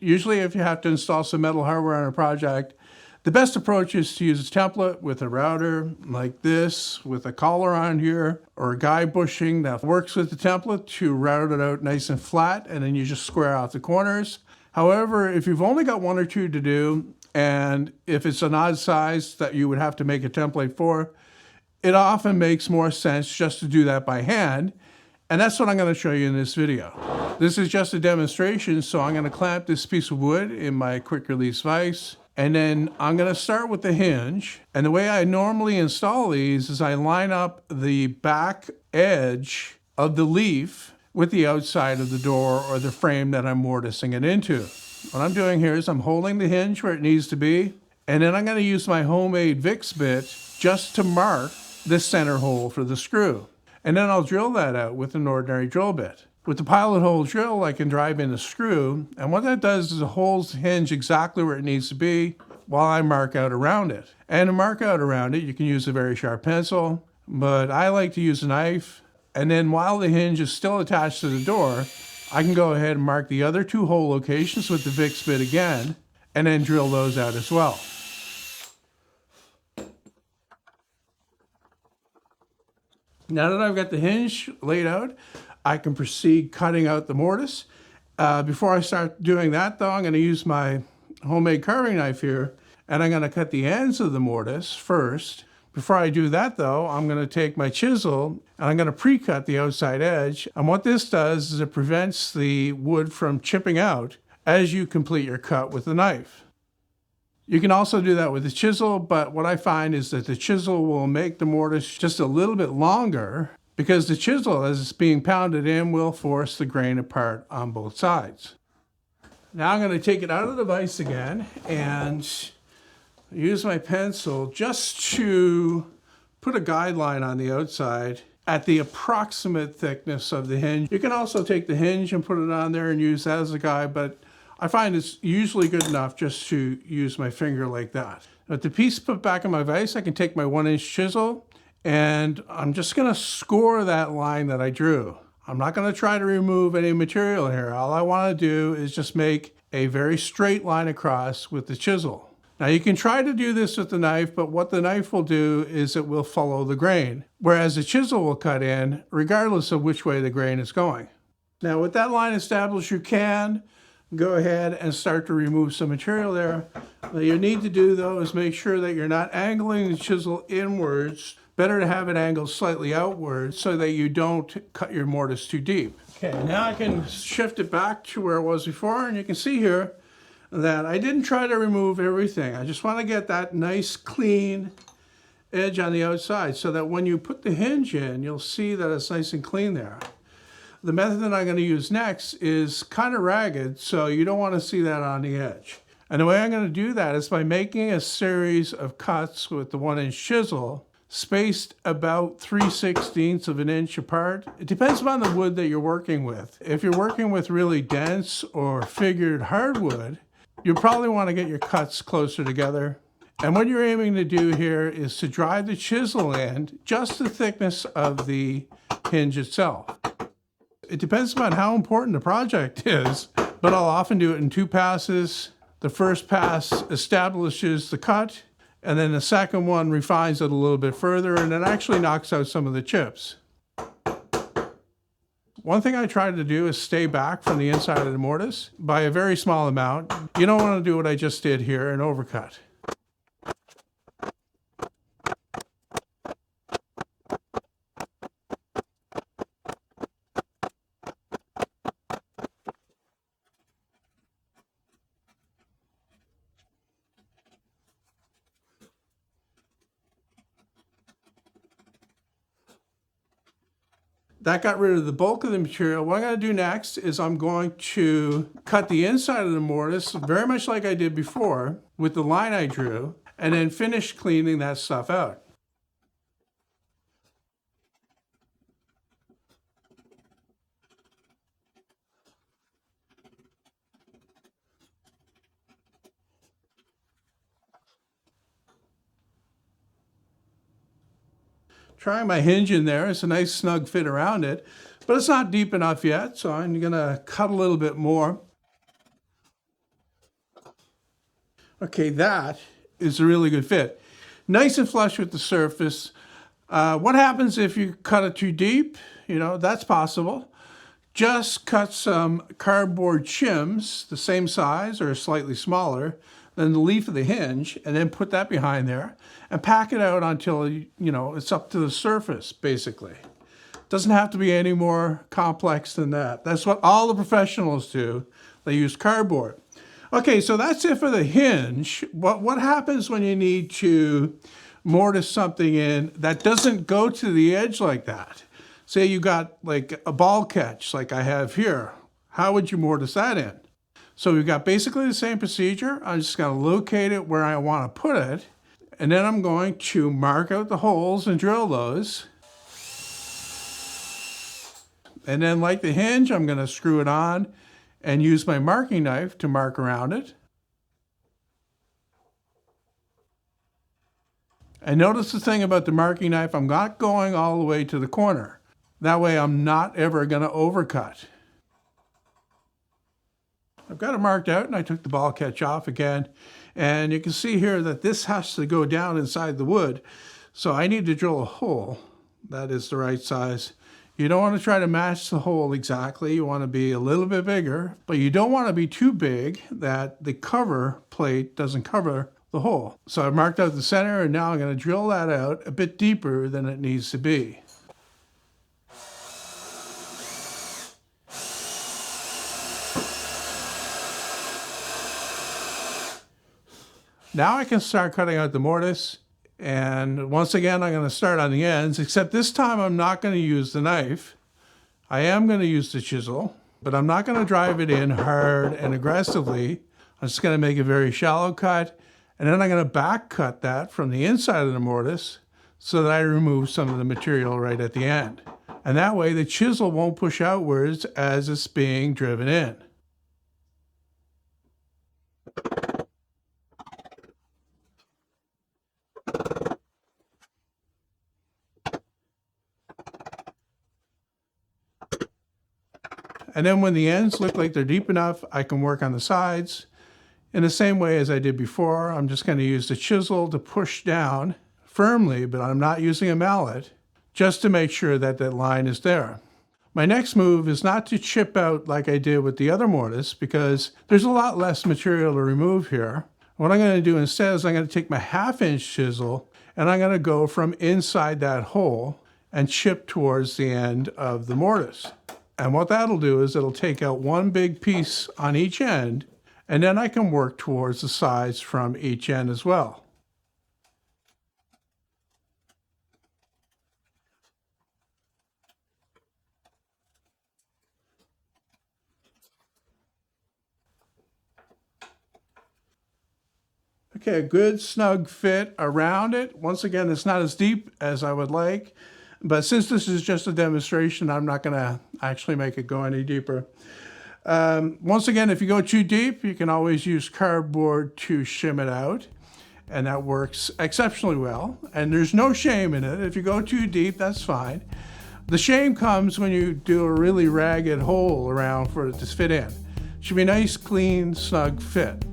Usually if you have to install some metal hardware on a project, the best approach is to use a template with a router like this, with a collar on here, or a guide bushing that works with the template to route it out nice and flat, and then you just square out the corners. However, if you've only got one or two to do, and if it's an odd size that you would have to make a template for, it often makes more sense just to do that by hand. And that's what I'm going to show you in this video. This is just a demonstration, so I'm going to clamp this piece of wood in my quick release vise. And then I'm going to start with the hinge. And the way I normally install these is I line up the back edge of the leaf with the outside of the door or the frame that I'm mortising it into. What I'm doing here is I'm holding the hinge where it needs to be, and then I'm going to use my homemade Vicks bit just to mark the center hole for the screw. And then I'll drill that out with an ordinary drill bit. With the pilot hole drill, I can drive in the screw, and what that does is it holds the hinge exactly where it needs to be while I mark out around it. And to mark out around it, you can use a very sharp pencil, but I like to use a knife. And then while the hinge is still attached to the door, I can go ahead and mark the other two hole locations with the Vicks bit again, and then drill those out as well. Now that I've got the hinge laid out, I can proceed cutting out the mortise. Before I start doing that though, I'm going to use my homemade carving knife here, and I'm going to cut the ends of the mortise first. Before I do that though, I'm going to take my chisel and I'm going to pre-cut the outside edge. And what this does is it prevents the wood from chipping out as you complete your cut with the knife. You can also do that with the chisel, but what I find is that the chisel will make the mortise just a little bit longer because the chisel, as it's being pounded in, will force the grain apart on both sides. Now I'm going to take it out of the vise again and use my pencil just to put a guideline on the outside at the approximate thickness of the hinge. You can also take the hinge and put it on there and use that as a guide, but I find it's usually good enough just to use my finger like that. With the piece put back in my vise, I can take my 1-inch chisel and I'm just going to score that line that I drew. I'm not going to try to remove any material here. All I want to do is just make a very straight line across with the chisel. Now you can try to do this with the knife, but what the knife will do is it will follow the grain, whereas the chisel will cut in regardless of which way the grain is going. Now with that line established, you can go ahead and start to remove some material there. What you need to do though is make sure that you're not angling the chisel inwards. Better to have it angled slightly outwards so that you don't cut your mortise too deep. Okay, now I can shift it back to where it was before, and you can see here that I didn't try to remove everything. I just want to get that nice clean edge on the outside so that when you put the hinge in, you'll see that it's nice and clean there. The method that I'm going to use next is kind of ragged, so you don't want to see that on the edge. And the way I'm going to do that is by making a series of cuts with the 1-inch chisel, spaced about 3/16 of an inch apart. It depends upon the wood that you're working with. If you're working with really dense or figured hardwood, you probably want to get your cuts closer together. And what you're aiming to do here is to drive the chisel in just the thickness of the hinge itself. It depends upon how important the project is, but I'll often do it in 2 passes. The first pass establishes the cut, and then the second one refines it a little bit further, and it actually knocks out some of the chips. One thing I try to do is stay back from the inside of the mortise by a very small amount. You don't want to do what I just did here and overcut. That got rid of the bulk of the material. What I'm going to do next is I'm going to cut the inside of the mortise very much like I did before with the line I drew, and then finish cleaning that stuff out. Trying my hinge in there. It's a nice snug fit around it, but it's not deep enough yet, so I'm going to cut a little bit more. Okay, that is a really good fit. Nice and flush with the surface. What happens if you cut it too deep? You know, that's possible. Just cut some cardboard shims, the same size or slightly smaller than the leaf of the hinge, and then put that behind there and pack it out until, you know, it's up to the surface, basically. Doesn't have to be any more complex than that. That's what all the professionals do. They use cardboard. Okay, so that's it for the hinge. What happens when you need to mortise something in that doesn't go to the edge like that? Say you got like a ball catch like I have here. How would you mortise that in? So we've got basically the same procedure. I'm just going to locate it where I want to put it. And then I'm going to mark out the holes and drill those. And then like the hinge, I'm going to screw it on and use my marking knife to mark around it. And notice the thing about the marking knife, I'm not going all the way to the corner. That way I'm not ever going to overcut. I've got it marked out and I took the ball catch off again. And you can see here that this has to go down inside the wood. So I need to drill a hole that is the right size. You don't want to try to match the hole exactly. You want to be a little bit bigger, but you don't want to be too big that the cover plate doesn't cover the hole. So I marked out the center and now I'm going to drill that out a bit deeper than it needs to be. Now I can start cutting out the mortise. And once again, I'm going to start on the ends, except this time I'm not going to use the knife. I am going to use the chisel, but I'm not going to drive it in hard and aggressively. I'm just going to make a very shallow cut, and then I'm going to back cut that from the inside of the mortise so that I remove some of the material right at the end. And that way the chisel won't push outwards as it's being driven in. And then when the ends look like they're deep enough, I can work on the sides. In the same way as I did before, I'm just going to use the chisel to push down firmly, but I'm not using a mallet, just to make sure that that line is there. My next move is not to chip out like I did with the other mortise, because there's a lot less material to remove here. What I'm going to do instead is I'm going to take my 1/2 inch chisel and I'm going to go from inside that hole and chip towards the end of the mortise. And what that'll do is it'll take out one big piece on each end, and then I can work towards the sides from each end as well. Okay, a good snug fit around it. Once again, it's not as deep as I would like, but since this is just a demonstration, I'm not going to actually make it go any deeper. Once again, if you go too deep, you can always use cardboard to shim it out, and that works exceptionally well. And there's no shame in it. If you go too deep, that's fine. The shame comes when you do a really ragged hole around for it to fit in. It should be a nice, clean, snug fit.